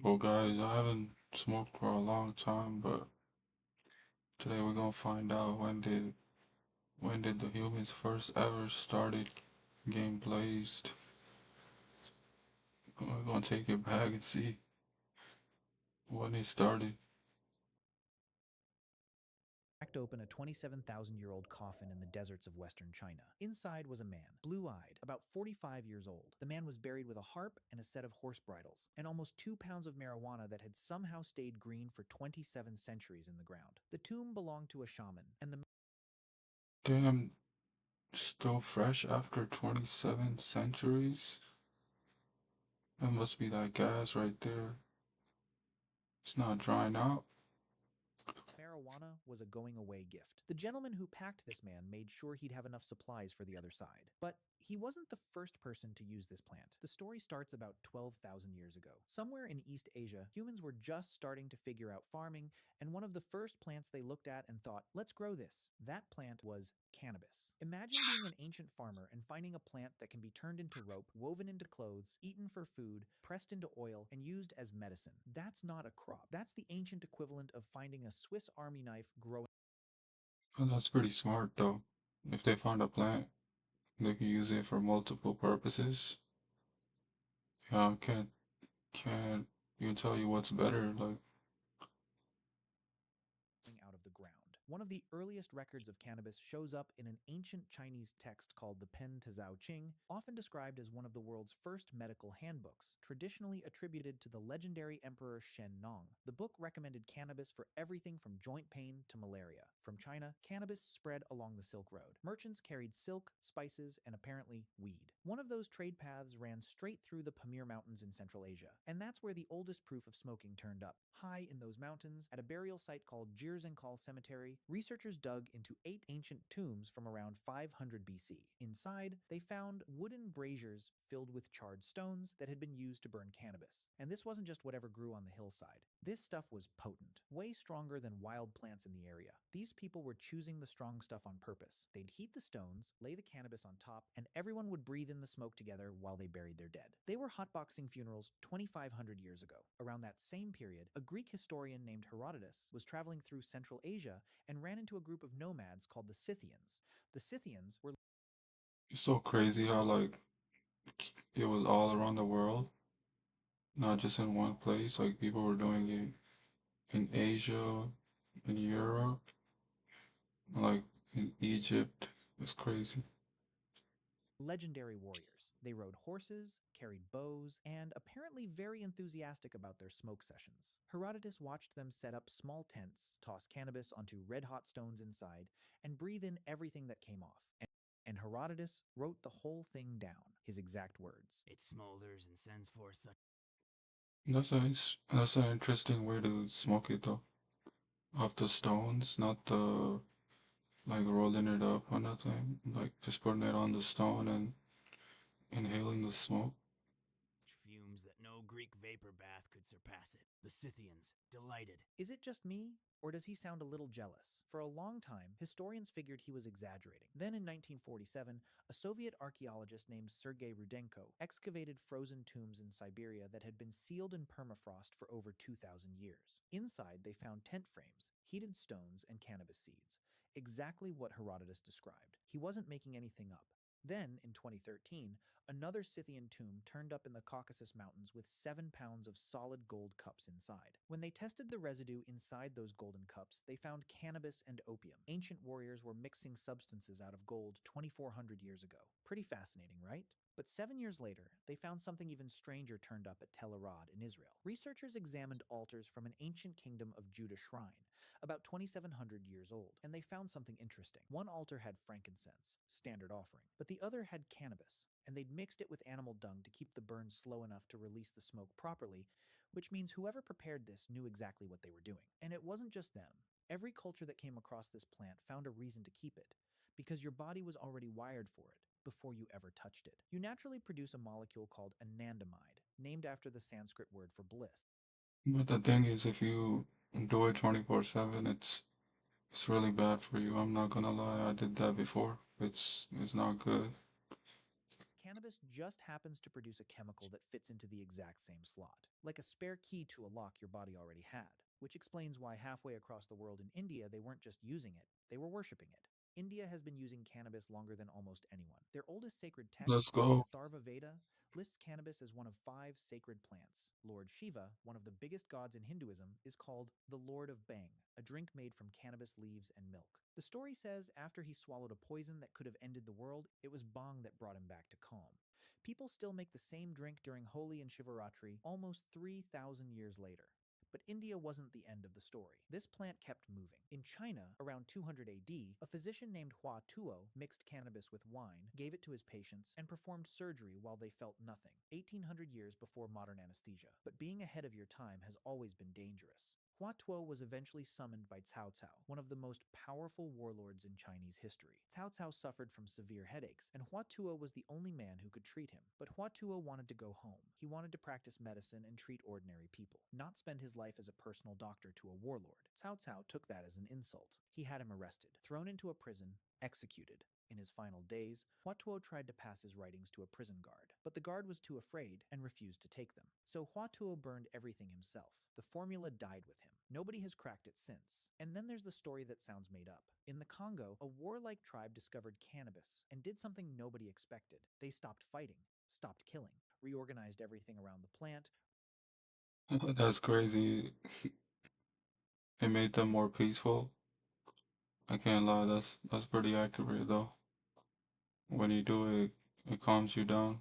Well, guys, I haven't smoked for a long time, but today we're gonna find out when did the humans first ever started getting blazed. We're gonna take it back and see when it started. Cracked open a 27,000-year-old coffin in the deserts of western China. Inside was a man, blue-eyed, about 45 years old. The man was buried with a harp and a set of horse bridles, and almost 2 pounds of marijuana that had somehow stayed green for 27 centuries in the ground. The tomb belonged to a shaman, and the Damn, still fresh after 27 centuries? That must be that gas right there. It's not drying out. marijuana was a going-away gift. The gentleman who packed this man made sure he'd have enough supplies for the other side. But he wasn't the first person to use this plant. The story starts about 12,000 years ago. Somewhere in East Asia, humans were just starting to figure out farming, and one of the first plants they looked at and thought, let's grow this. That plant was cannabis. Imagine being an ancient farmer and finding a plant that can be turned into rope, woven into clothes, eaten for food, pressed into oil, and used as medicine. That's not a crop. That's the ancient equivalent of finding a Swiss Army knife growing. And that's pretty smart though. If they find a plant, they can use it for multiple purposes. Yeah, can't even tell you what's better. Like, Out of the ground. One of the earliest records of cannabis shows up in an ancient Chinese text called the Pen Tizao Qing, often described as one of the world's first medical handbooks, traditionally attributed to the legendary Emperor Shen Nong. The book recommended cannabis for everything from joint pain to malaria. From China, cannabis spread along the Silk Road. Merchants carried silk, spices, and apparently weed. One of those trade paths ran straight through the Pamir Mountains in Central Asia, and that's where the oldest proof of smoking turned up. High in those mountains, at a burial site called Jirzenkal Cemetery, researchers dug into 8 ancient tombs from around 500 BC. Inside, they found wooden braziers filled with charred stones that had been used to burn cannabis. And this wasn't just whatever grew on the hillside. This stuff was potent, way stronger than wild plants in the area. These people were choosing the strong stuff on purpose. They'd heat the stones, lay the cannabis on top, and everyone would breathe in the smoke together while they buried their dead. They were hotboxing funerals 2,500 years ago. Around that same period, a Greek historian named Herodotus was traveling through Central Asia and ran into a group of nomads called the Scythians. The Scythians were it's so crazy how like it was all around the world, not just in one place. Like people were doing it in Asia, in Europe, like in Egypt. It's crazy. legendary warriors. They rode horses, carried bows, and apparently very enthusiastic about their smoke sessions. Herodotus watched them set up small tents, toss cannabis onto red-hot stones inside, and breathe in everything that came off. And Herodotus wrote the whole thing down, his exact words. It smolders and sends forth such. That's an interesting way to smoke it though. Off the stones, not the like rolling it up or nothing. Like just putting it on the stone and inhaling the smoke. Fumes that no Greek vapor bath could surpass it. The Scythians, delighted. Is it just me, or does he sound a little jealous? For a long time, historians figured he was exaggerating. Then in 1947, a Soviet archaeologist named Sergei Rudenko excavated frozen tombs in Siberia that had been sealed in permafrost for over 2,000 years. Inside, they found tent frames, heated stones, and cannabis seeds. Exactly what Herodotus described. He wasn't making anything up. Then, in 2013, another Scythian tomb turned up in the Caucasus Mountains with 7 pounds of solid gold cups inside. When they tested the residue inside those golden cups, they found cannabis and opium. Ancient warriors were mixing substances out of gold 2,400 years ago. Pretty fascinating, right? But 7 years later, they found something even stranger turned up at Tel Arad in Israel. Researchers examined altars from an ancient kingdom of Judah shrine, about 2,700 years old, and they found something interesting. One altar had frankincense, standard offering, but the other had cannabis, and they'd mixed it with animal dung to keep the burn slow enough to release the smoke properly, which means whoever prepared this knew exactly what they were doing. And it wasn't just them. Every culture that came across this plant found a reason to keep it, because your body was already wired for it before you ever touched it. You naturally produce a molecule called anandamide, named after the Sanskrit word for bliss. But the thing is, if you do it 24/7, it's really bad for you. I'm not gonna lie, I did that before. It's not good. Cannabis just happens to produce a chemical that fits into the exact same slot, like a spare key to a lock your body already had, which explains why halfway across the world in India they weren't just using it, they were worshipping it. India has been using cannabis longer than almost anyone. Their oldest sacred Let's text, the go. Atharva Veda, lists cannabis as one of five sacred plants. Lord Shiva, one of the biggest gods in Hinduism, is called the Lord of Bang, a drink made from cannabis leaves and milk. The story says after he swallowed a poison that could have ended the world, it was bang that brought him back to calm. People still make the same drink during Holi and Shivaratri almost 3,000 years later. But India wasn't the end of the story. This plant kept moving. In China, around 200 AD, a physician named Hua Tuo mixed cannabis with wine, gave it to his patients, and performed surgery while they felt nothing, 1800 years before modern anesthesia. But being ahead of your time has always been dangerous. Hua Tuo was eventually summoned by Cao Cao, one of the most powerful warlords in Chinese history. Cao Cao suffered from severe headaches, and Hua Tuo was the only man who could treat him. But Hua Tuo wanted to go home. He wanted to practice medicine and treat ordinary people, not spend his life as a personal doctor to a warlord. Cao Cao took that as an insult. He had him arrested, thrown into a prison, executed. In his final days, Hua Tuo tried to pass his writings to a prison guard, but the guard was too afraid and refused to take them. So Hua Tuo burned everything himself. The formula died with him. Nobody has cracked it since. And then there's the story that sounds made up. In the Congo, a warlike tribe discovered cannabis and did something nobody expected. They stopped fighting, stopped killing, reorganized everything around the plant. That's crazy. It made them more peaceful. I can't lie, that's pretty accurate though. When you do it, it calms you down.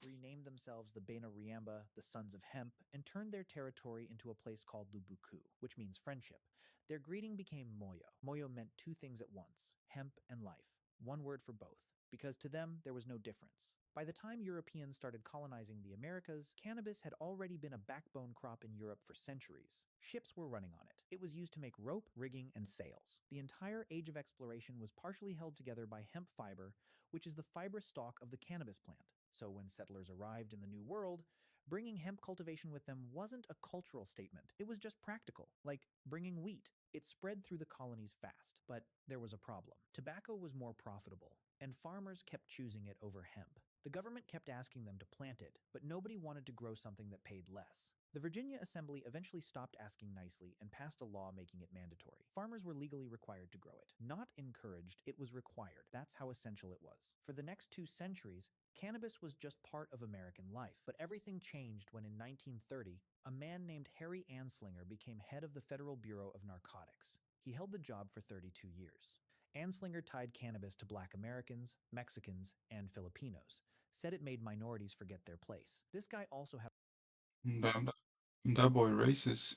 Renamed themselves the Bena Riamba, the Sons of Hemp, and turned their territory into a place called Lubuku, which means friendship. Their greeting became Moyo. Moyo meant two things at once, hemp and life, one word for both, because to them there was no difference. By the time Europeans started colonizing the Americas, cannabis had already been a backbone crop in Europe for centuries. Ships were running on it. It was used to make rope, rigging, and sails. The entire age of exploration was partially held together by hemp fiber, which is the fibrous stalk of the cannabis plant. So when settlers arrived in the New World, bringing hemp cultivation with them wasn't a cultural statement. It was just practical, like bringing wheat. It spread through the colonies fast, but there was a problem. Tobacco was more profitable, and farmers kept choosing it over hemp. The government kept asking them to plant it, but nobody wanted to grow something that paid less. The Virginia Assembly eventually stopped asking nicely and passed a law making it mandatory. Farmers were legally required to grow it. Not encouraged, it was required. That's how essential it was. For the next 2 centuries, cannabis was just part of American life. But everything changed when in 1930, a man named Harry Anslinger became head of the Federal Bureau of Narcotics. He held the job for 32 years. Anslinger tied cannabis to black Americans, Mexicans, and Filipinos, said it made minorities forget their place. This guy also had Damn, that boy racist.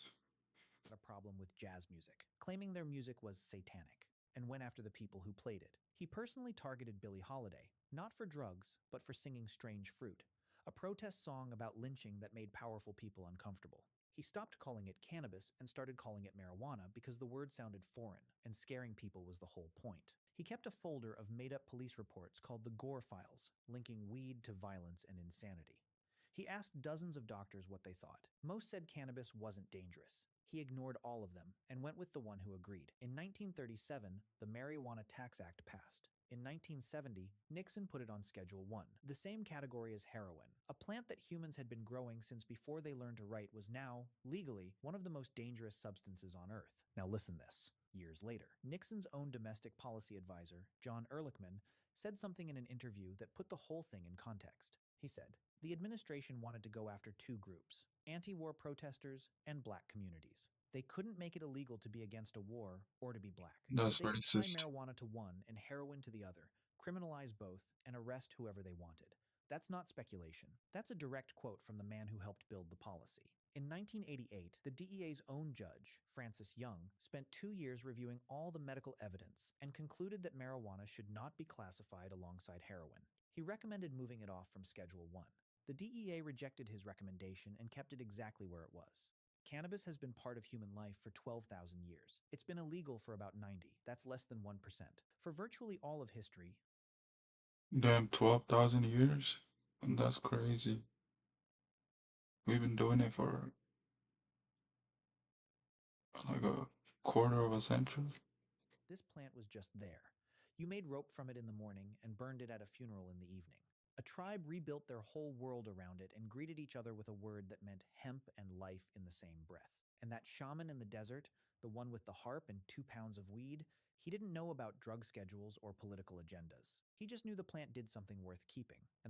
a problem with jazz music, claiming their music was satanic, and went after the people who played it. He personally targeted Billie Holiday, not for drugs, but for singing Strange Fruit, a protest song about lynching that made powerful people uncomfortable. He stopped calling it cannabis and started calling it marijuana because the word sounded foreign, and scaring people was the whole point. He kept a folder of made up police reports called the Gore Files, linking weed to violence and insanity. He asked dozens of doctors what they thought. Most said cannabis wasn't dangerous. He ignored all of them and went with the one who agreed. In 1937, the Marijuana Tax Act passed. In 1970, Nixon put it on Schedule 1, the same category as heroin. A plant that humans had been growing since before they learned to write was now, legally, one of the most dangerous substances on Earth. Now listen this. Years later, Nixon's own domestic policy advisor, John Ehrlichman, said something in an interview that put the whole thing in context. He said, the administration wanted to go after two groups, anti-war protesters and black communities. They couldn't make it illegal to be against a war or to be black, but That's they could tie racist. marijuana to one and heroin to the other, criminalize both, and arrest whoever they wanted. That's not speculation. That's a direct quote from the man who helped build the policy. In 1988, the DEA's own judge, Francis Young, spent 2 years reviewing all the medical evidence and concluded that marijuana should not be classified alongside heroin. He recommended moving it off from Schedule 1. The DEA rejected his recommendation and kept it exactly where it was. Cannabis has been part of human life for 12,000 years. It's been illegal for about 90. That's less than 1%. For virtually all of history, Damn, 12,000 years? That's crazy. We've been doing it for like a quarter of a century. this plant was just there. You made rope from it in the morning and burned it at a funeral in the evening. A tribe rebuilt their whole world around it and greeted each other with a word that meant hemp and life in the same breath. And that shaman in the desert, the one with the harp and 2 pounds of weed, he didn't know about drug schedules or political agendas. He just knew the plant did something worth keeping. And